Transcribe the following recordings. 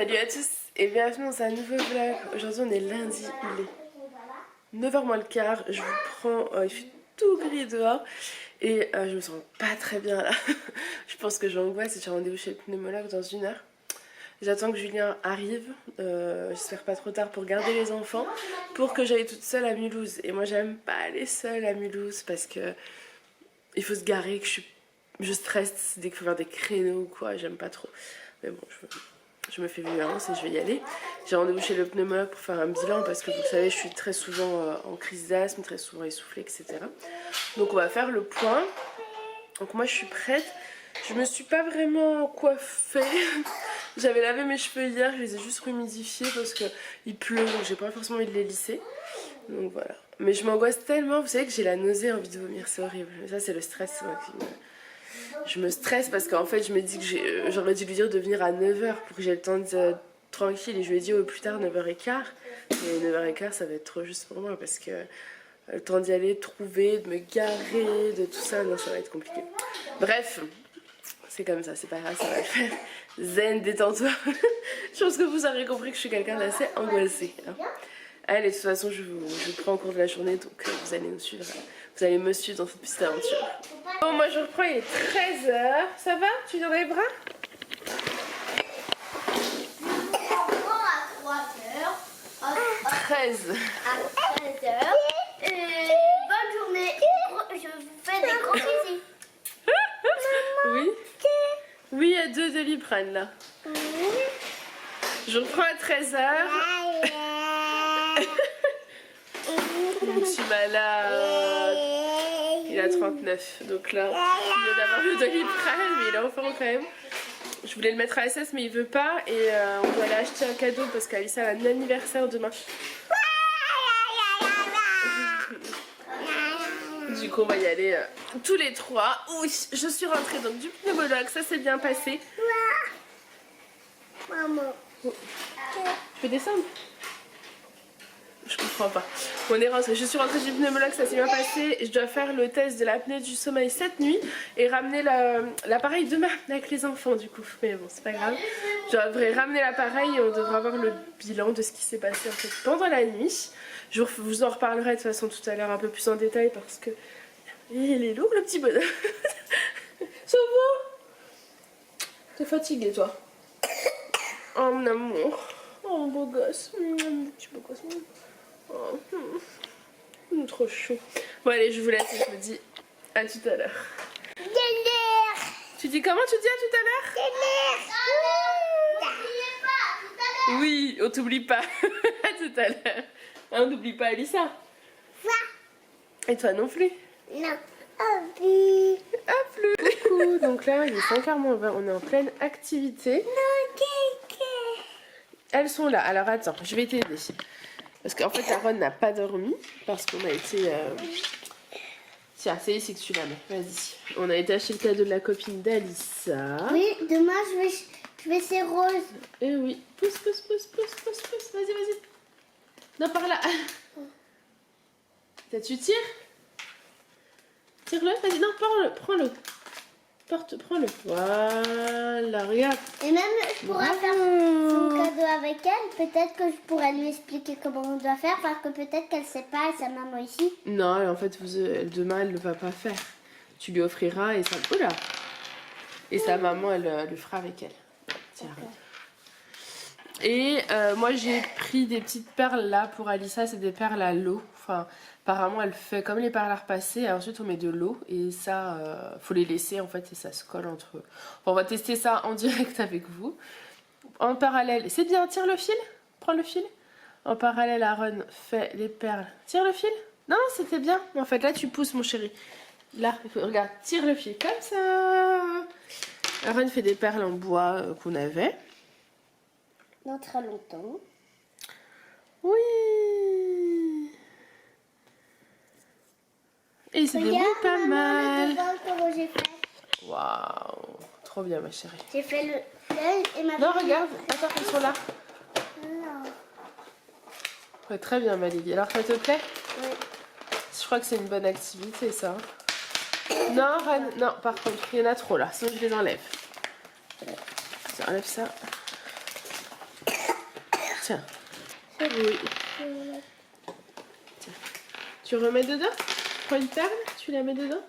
Salut à tous et bienvenue dans un nouveau vlog. Aujourd'hui on est lundi, il est 9h moins le quart. Je vous prends, il fait tout gris dehors et je me sens pas très bien là. Je pense que j'angoisse et j'ai rendez-vous chez le pneumologue dans 1 heure. J'attends que Julien arrive, j'espère pas trop tard pour garder les enfants, pour que j'aille toute seule à Mulhouse. Et moi j'aime pas aller seule à Mulhouse parce que il faut se garer, que je stresse dès qu'il faut faire des créneaux ou quoi, j'aime pas trop. Mais bon, je me fais violence et je vais y aller. J'ai rendez-vous chez le pneumologue pour faire un bilan parce que vous savez, je suis très souvent en crise d'asthme, très souvent essoufflée, etc. Donc on va faire le point. Donc moi je suis prête. Je me suis pas vraiment coiffée. J'avais lavé mes cheveux hier, je les ai juste humidifiés parce qu'il pleut, donc j'ai pas forcément envie de les lisser. Donc voilà. Mais je m'angoisse tellement, vous savez que j'ai la nausée, envie de vomir, c'est horrible. Mais ça c'est le stress. Je me stresse parce qu'en fait je me dis que j'aurais dû lui dire de venir à 9h pour que j'ai le temps de tranquille. Et je lui ai dit au plus tard 9h15. Mais 9h15 ça va être trop juste pour moi parce que le temps d'y aller, de trouver, de me garer, de tout ça, non ça va être compliqué. Bref, c'est comme ça, c'est pas grave, ça va le faire. Zen, détends-toi. Je pense que vous aurez compris que je suis quelqu'un d'assez angoissé. Hein. Allez, de toute façon, je vous prends au cours de la journée, donc vous allez nous suivre. Vous allez me suivre dans cette petite aventure. Bon, moi je reprends, il est 13h. Ça va? Tu es dans les bras? À 13. À 13h. Bonne journée. Je vous fais des gros bisous. Oui? Oui, il y a 2 Doliprane là. Je reprends à 13h. Je suis malade. Il a 39. Donc là, il vient d'avoir le Doliprane, mais il est en forme quand même. Je voulais le mettre à SS, mais il veut pas. Et on doit aller acheter un cadeau parce qu'Alissa a un anniversaire demain. Du coup, on va y aller tous les 3. Oui, je suis rentrée donc du pneumologue, ça s'est bien passé. Maman. Oh. Je peux descendre? Je comprends pas. On est rentré. Je suis rentrée du pneumologue, ça s'est bien passé. Je dois faire le test de l'apnée du sommeil cette nuit et ramener l'appareil demain avec les enfants du coup. Mais bon, c'est pas grave. Je devrais ramener l'appareil et on devra avoir le bilan de ce qui s'est passé en fait pendant la nuit. Je vous en reparlerai de toute façon tout à l'heure un peu plus en détail parce que il est lourd le petit bonhomme. Ça va? T'es fatigué toi? Oh mon amour. Oh mon beau gosse. Mon petit beau gosse. Oh, trop chou. Bon allez, je vous laisse et je vous dis à tout à l'heure. Tu dis comment? Tu dis à tout à l'heure? Oui, on t'oublie pas. À tout à l'heure. On n'oublie pas Alissa. Et toi non plus? Non. Hop plus. Donc là, il est 5h moins 20, on est en pleine activité. Elles sont là. Alors attends, je vais t'aider. Parce qu'en fait, Aaron n'a pas dormi. Parce qu'on a été... Tiens, c'est ici que tu la mets. Vas-y. On a été acheter le cadeau de la copine d'Alissa. Oui, demain je vais ces roses. Et oui. Pousse. Vas-y. Non, par là. Tu tires? Tire-le, vas-y. Non, prends-le. Prends-le. Voilà, regarde. Et même je pourrais faire son cadeau avec elle. Peut-être que je pourrais lui expliquer comment on doit faire parce que peut-être qu'elle sait pas et sa maman ici. Non, en fait, demain, elle ne va pas faire. Tu lui offriras et ça... Oula! Et sa maman, elle le fera avec elle. Tiens, okay. Et moi, j'ai pris des petites perles là pour Alissa. C'est des perles à l'eau. Enfin, apparemment, elle fait comme les perles à repasser. Et ensuite, on met de l'eau. Et ça, faut les laisser en fait. Et ça se colle entre eux. Bon, on va tester ça en direct avec vous. En parallèle, c'est bien. Tire le fil. Prends le fil. En parallèle, Aaron fait les perles. Tire le fil. Non, c'était bien. En fait, là, tu pousses, mon chéri. Là, regarde, tire le fil comme ça. Aaron fait des perles en bois qu'on avait. Dans très longtemps. Oui. Et c'est des bouts pas mal. Waouh. Trop bien, ma chérie. J'ai fait le fleuve et ma... Non, regarde. Attends, ils sont là. Non. Ouais, très bien, ma Lily. Alors, ça te plaît? Oui. Je crois que c'est une bonne activité, ça. Non, Ren, non, par contre, il y en a trop là. Sinon, je les enlève. Enlève ça. Tiens. Oui. Tiens. Tu remets dedans? Prends une perle, tu la mets dedans?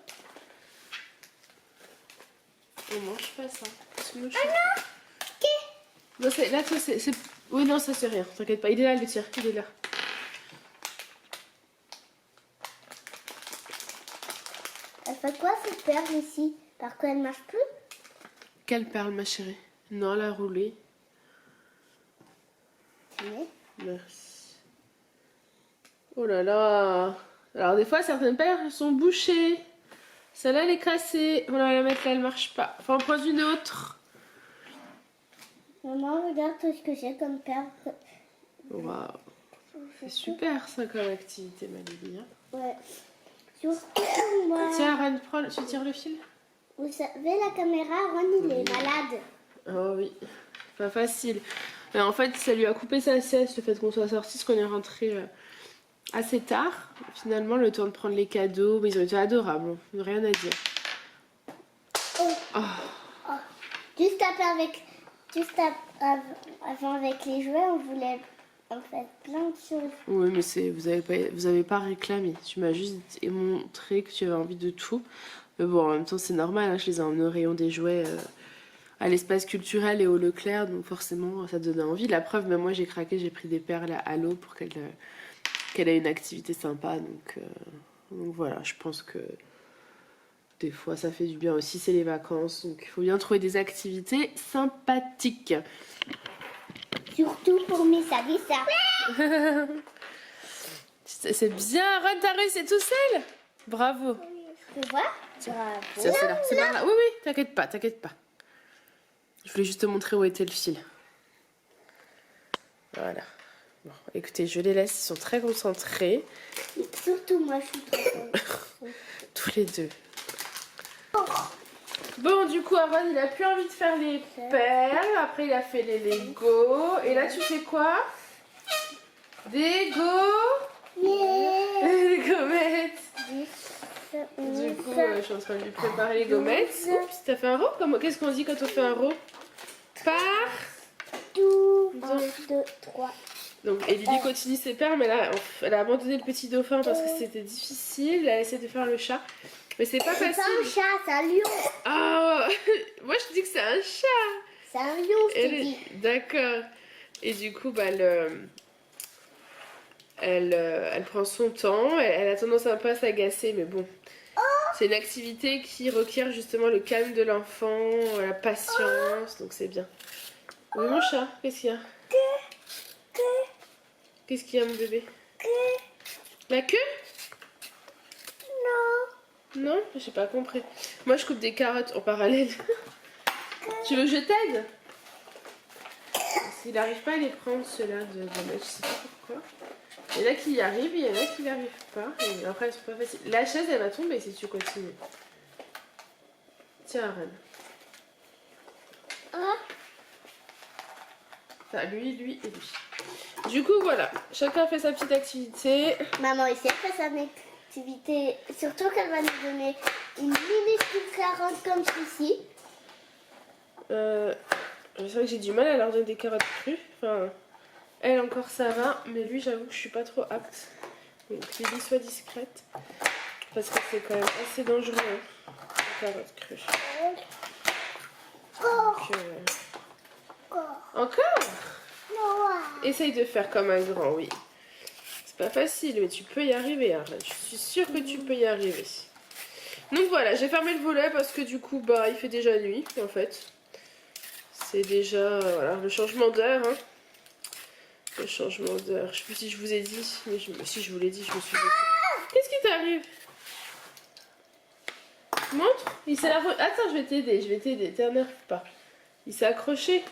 On mange pas ça. Ah non. Non, là, toi, c'est... Oui, non, ça c'est rien. T'inquiète pas. Il est là, le tien. Il est là. Elle fait quoi cette perle ici? Parce qu'elle marche plus? Quelle perle, ma chérie? Non, la roulée. Oui. Merci. Oh là là. Alors, des fois, certaines perles sont bouchées. Celle-là, elle est cassée. On va la mettre là, elle marche pas. Faut en prendre une autre. Maman, regarde tout ce que j'ai comme perle. Waouh. C'est super, ça, comme activité, ma Lily. Hein. Ouais. Surtout moi. Tiens, Ren, prends, tu tires le fil? Vous savez, la caméra, Ron, il est malade. Oh oui. Pas facile. Mais en fait, ça lui a coupé sa sieste, le fait qu'on soit sortis, parce qu'on est rentré assez tard. Finalement, le temps de prendre les cadeaux. Mais ils ont été adorables, hein. Rien à dire. Oh. Juste après avant avec les jouets, on voulait en fait plein de choses. Oui, mais vous avez pas réclamé. Tu m'as juste montré que tu avais envie de tout. Mais bon, en même temps, c'est normal. Hein, je les ai emmenés au rayon des jouets à l'espace culturel et au Leclerc. Donc forcément, ça donnait envie. La preuve, même moi, j'ai craqué. J'ai pris des perles à l'eau pour qu'elle ait une activité sympa. Donc voilà, je pense que des fois, ça fait du bien aussi. C'est les vacances. Donc il faut bien trouver des activités sympathiques. Surtout pour mes ça. C'est bien, Ron, t'as réussi tout seul. Bravo. Tu vois? Tiens, c'est là, c'est par là. Oui, oui, t'inquiète pas, t'inquiète pas. Je voulais juste te montrer où était le fil. Voilà. Bon, écoutez, je les laisse, ils sont très concentrés. Surtout moi, je suis trop Tous les deux. Bon, du coup, Aaron, il a plus envie de faire les perles. Après, il a fait les Lego. Et là, tu fais quoi? Des Des gommettes. Du coup, je suis en train de lui préparer les gommettes. Oups, t'as fait un rot? Qu'est-ce qu'on dit quand on fait un rot? Par... 1, 2, 3. Donc, et Lily continue ses perles, mais là, elle a abandonné le petit dauphin parce que c'était difficile. Elle a essayé de faire le chat. Mais c'est pas facile. C'est pas un chat, c'est un lion. Ah, moi je te dis que c'est un chat. C'est un lion, je te dis. D'accord. Et du coup, bah, elle prend son temps. Elle a tendance un peu à s'agacer, mais bon. C'est une activité qui requiert justement le calme de l'enfant, la patience, donc c'est bien. Oui, mon chat, qu'est-ce qu'il y a? Qu'est-ce qu'il y a, mon bébé? La queue? Non, j'ai pas compris. Moi, je coupe des carottes en parallèle. Tu veux que je t'aide? S'il n'arrive pas à les prendre, ceux-là de mettre, je sais pas pourquoi. Il y en a qui y arrivent, il y en a qui n'y arrivent pas. Et après, elles sont pas faciles. La chaise, elle va tomber si tu continues. Tiens, Ren. Ça, lui et lui. Du coup, voilà. Chacun fait sa petite activité. Maman ici, elle fait sa activité. Surtout qu'elle va nous donner une minuscule carotte comme ceci. C'est vrai que j'ai du mal à leur donner des carottes crues. Enfin, elle encore ça va, mais lui, j'avoue que je suis pas trop apte. Donc, Lily, sois discrète. Parce que c'est quand même assez dangereux, hein, les carottes crues. Donc, Encore? Essaye de faire comme un grand, oui. C'est pas facile, mais tu peux y arriver. Hein. Je suis sûre que tu peux y arriver. Donc voilà, j'ai fermé le volet parce que du coup, bah, il fait déjà nuit, en fait. C'est déjà, voilà, le changement d'heure. Hein. Le changement d'heure. Je sais plus si je vous ai dit, mais si je vous l'ai dit, je me suis dit. Qu'est-ce qui t'arrive? Montre. Il s'est Attends, je vais t'aider. T'énerve pas. Il s'est accroché.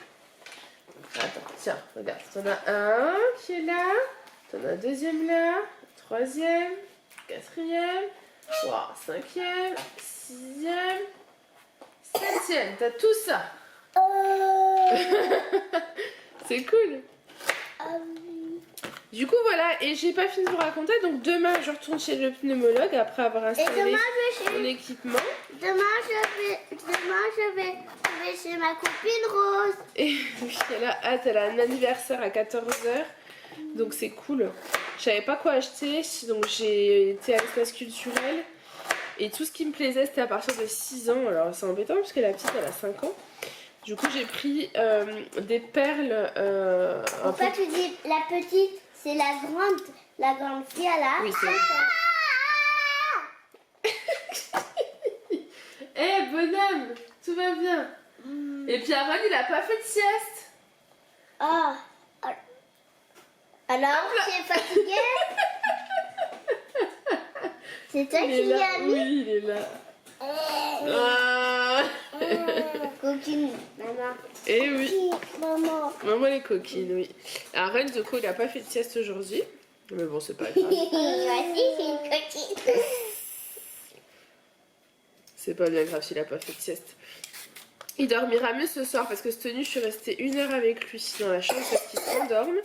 Attends, tiens, regarde. T'en as un qui est là. T'en as un deuxième là. Troisième. Quatrième. Wow, cinquième. Sixième. Septième. T'as tout ça. C'est cool. Du coup voilà, et j'ai pas fini de vous raconter, donc demain je retourne chez le pneumologue après avoir installé mon équipement. Demain je vais chez ma copine Rose. Et oui, elle a un anniversaire à 14h. Donc c'est cool. Je savais pas quoi acheter. Donc j'ai été à l'espace culturel. Et tout ce qui me plaisait, c'était à partir de 6 ans. Alors c'est embêtant parce que la petite, elle a 5 ans. Du coup, j'ai pris des perles. Pourquoi tu dis la petite, c'est la grande. La grande fille, elle a. Oui, c'est Eh bonhomme, tout va bien. Et puis Aaron, il a pas fait de sieste. Oh. Alors, tu es fatiguée? C'est toi qui l'as mis? Oui, il est là. Ah. Coquine, maman. Eh oui. Maman. Maman les coquines, oui. Aaron, du coup, il a pas fait de sieste aujourd'hui. Mais bon, c'est pas grave. Voici une coquine. C'est pas bien grave s'il a pas fait de sieste. Il dormira mieux ce soir parce que cette nuit, je suis restée 1 heure avec lui dans la chambre parce qu'il s'endorme.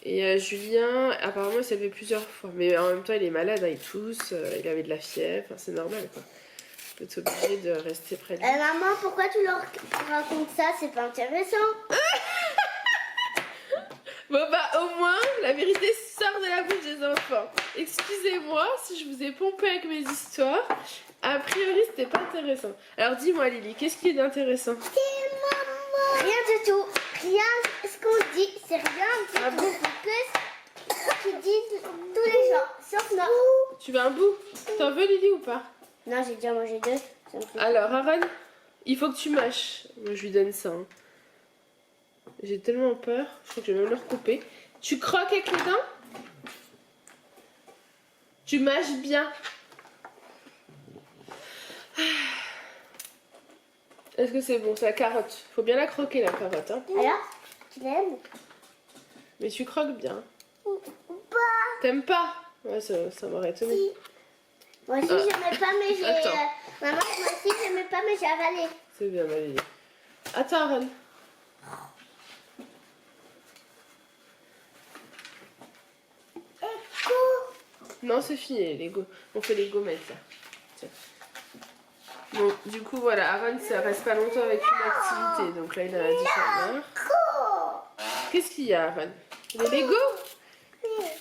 Et Julien, apparemment, il s'est levé plusieurs fois. Mais en même temps, il est malade, hein, il tousse, il avait de la fièvre, enfin, c'est normal quoi. Tu es obligé de rester près de lui. Maman, pourquoi tu leur racontes ça? C'est pas intéressant. Bon bah au moins, la vérité sort de la bouche des enfants. Excusez-moi si je vous ai pompé avec mes histoires. A priori, c'était pas intéressant. Alors dis-moi Lily, qu'est-ce qui est d'intéressant? C'est maman. Rien du tout. Rien. Ce qu'on dit, c'est rien du tout. Que ce qu'ils disent tous les gens, sauf moi. Tu veux un bout? T'en veux Lily ou pas? Non, j'ai déjà mangé 2. Alors Aaron, il faut que tu mâches. Moi je lui donne ça. Hein. J'ai tellement peur, je crois que je vais même le recouper. Tu croques avec les dents? Tu mâches bien. Est-ce que c'est bon? C'est la carotte. Faut bien la croquer la carotte. Hein. Alors, tu l'aimes? Mais tu croques bien. Pas. T'aimes pas? Ouais, ça m'aurait étonné. Moi aussi, j'aimais pas, mais j'ai. Attends. Maman, moi aussi, j'aimais pas, mais j'ai avalé. C'est bien, ma Lily. Attends, Aaron. Non, c'est fini, les Lego. On fait les gommettes là. Tiens. Bon, du coup, voilà, Aaron, ça reste pas longtemps avec une activité. Donc là, il a 19h. Qu'est-ce qu'il y a, Aaron? Les Lego?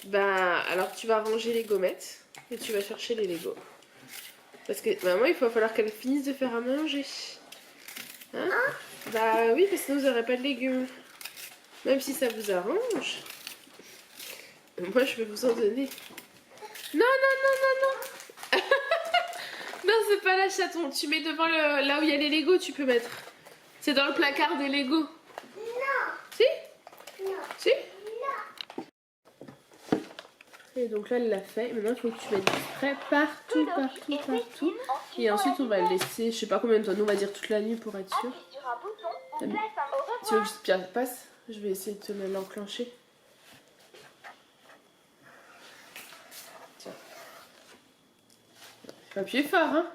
Bah, alors tu vas ranger les gommettes et tu vas chercher les Lego. Parce que maman, il va falloir qu'elle finisse de faire à manger. Hein? Bah oui, parce que sinon vous n'aurez pas de légumes. Même si ça vous arrange. Moi, je vais vous en donner. Non, non, non, non, non. Non, c'est pas la chaton. Tu mets devant là où il y a les Lego, tu peux mettre. C'est dans le placard des Lego. Non. Si? Non. Si? Et donc là, elle l'a fait. Maintenant, il faut que tu mettes du spray partout, partout, partout. Et ensuite, on va le laisser, je sais pas combien de temps. Nous, on va dire toute la nuit pour être sûr. Tu veux que Pierre passe? Je vais essayer de te l'enclencher. Tiens. Faut appuyer fort, hein?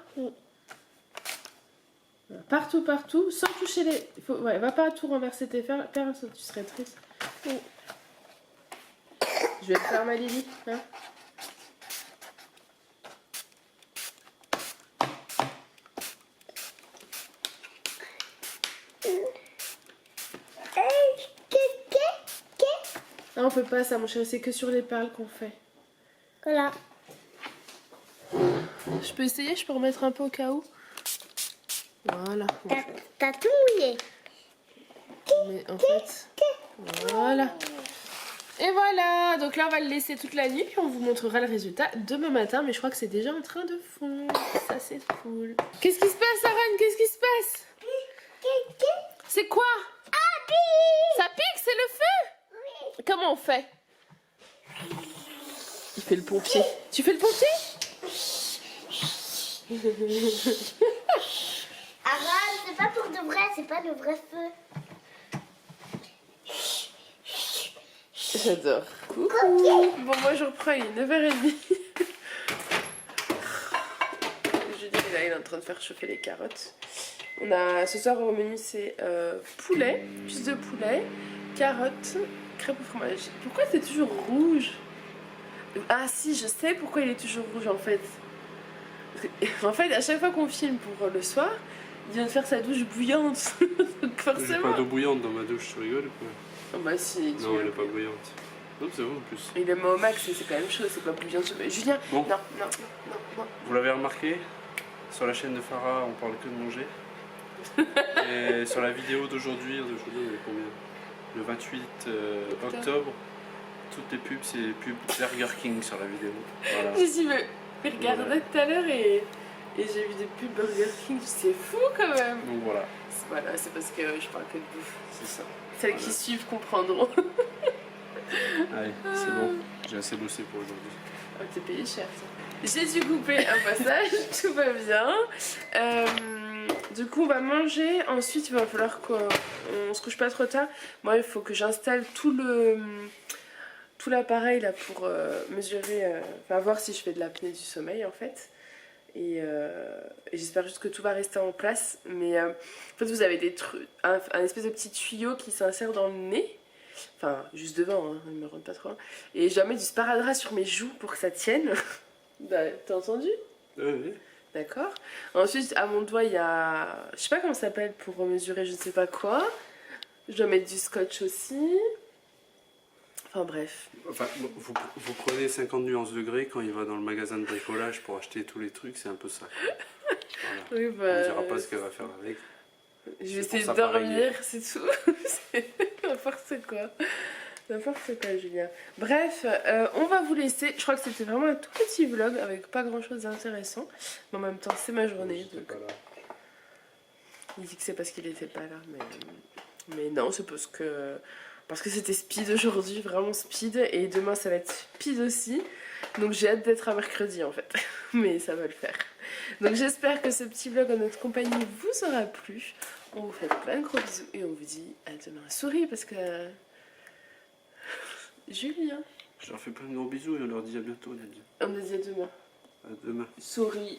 Partout, partout, sans toucher les... Ouais, va pas tout renverser tes perles, tu serais triste. Je vais le faire, ma Lily. Hein? Ah, on peut pas ça, mon chéri, c'est que sur les perles qu'on fait. Voilà. Je peux essayer, je peux remettre un peu au cas où. Voilà. T'as tout mouillé. Mais en fait, voilà. Et voilà, donc là on va le laisser toute la nuit puis on vous montrera le résultat demain matin. Mais je crois que c'est déjà en train de fondre. Ça c'est cool. Qu'est-ce qui se passe, Aaron? Qu'est-ce qui se passe? C'est quoi? Ça pique, c'est le feu? Oui. Comment on fait? Il fait le pompier. Tu fais le pompier? Arrête, c'est pas pour de vrai, c'est pas le vrai feu. J'adore. Coucou. Bon, moi je reprends, il est 9h30. Julie, là, il est en train de faire chauffer les carottes. On a ce soir au menu, c'est poulet, plus de poulet, carottes, crêpes au fromage. Pourquoi c'est toujours rouge? Ah si, je sais pourquoi il est toujours rouge en fait. En fait, à chaque fois qu'on filme pour le soir, Il vient de faire sa douche bouillante. Donc J'ai forcément. pas d'eau bouillante dans ma douche, tu rigoles quoi? Oh bah si, tu Non, veux. elle est pas bouillante. Non, c'est bon en plus. Il est au max et c'est quand même chaud, c'est pas bouillant. Mais Julien, Bon. non, non, non, non. Vous l'avez remarqué, sur la chaîne de Farah, on parle que de manger. Et sur la vidéo d'aujourd'hui, on est combien? Le 28 octobre, toutes les pubs, c'est les pubs Burger King sur la vidéo. Voilà. Je suis regardé tout à l'heure et j'ai vu des pubs Burger King, c'est fou quand même. Donc voilà, Voilà, c'est parce que je parle que de bouffe. c'est ça. Celles Voilà. qui suivent comprendront. Allez, c'est bon, j'ai assez bossé pour aujourd'hui. Oh, t'es payé cher ça. J'ai dû couper un passage, tout va bien. Du coup, on va manger. Ensuite, il va falloir qu'on se couche pas trop tard. Moi, il faut que j'installe tout l'appareil là pour mesurer, enfin voir si je fais de l'apnée du sommeil en fait. Et j'espère juste que tout va rester en place. Mais en fait, vous avez des trucs, un espèce de petit tuyau qui s'insère dans le nez. Enfin, juste devant, hein, il me rentre pas trop. Et je dois mettre du sparadrap sur mes joues pour que ça tienne. Bah, t'as entendu? Oui. D'accord. Ensuite, à mon doigt, il y a... Je sais pas comment ça s'appelle pour mesurer je ne sais pas quoi. Je dois mettre du scotch aussi. Enfin bref. Enfin, vous prenez 50 nuances degrés quand il va dans le magasin de bricolage pour acheter tous les trucs, c'est un peu ça. Voilà. Oui, On bah... ne dira pas ce qu'elle va faire avec. Je vais C'est pour essayer ça, de pareil. dormir, c'est tout. C'est n'importe quoi. N'importe quoi, Julien. Bref, on va vous laisser. Je crois que c'était vraiment un tout petit vlog avec pas grand chose d'intéressant. Mais en même temps, c'est ma journée. J'étais Donc... pas là. Il dit que c'est parce qu'il était pas là. Mais non, c'est parce que c'était speed aujourd'hui, vraiment speed. Et demain, ça va être speed aussi. Donc j'ai hâte d'être à mercredi en fait. Mais ça va le faire. Donc j'espère que ce petit vlog en notre compagnie vous aura plu. On vous fait plein de gros bisous et on vous dit à demain. Souris parce que... Julien. Je leur fais plein de gros bisous et on leur dit à bientôt, Nadia. On me dit à demain. À demain. Souris.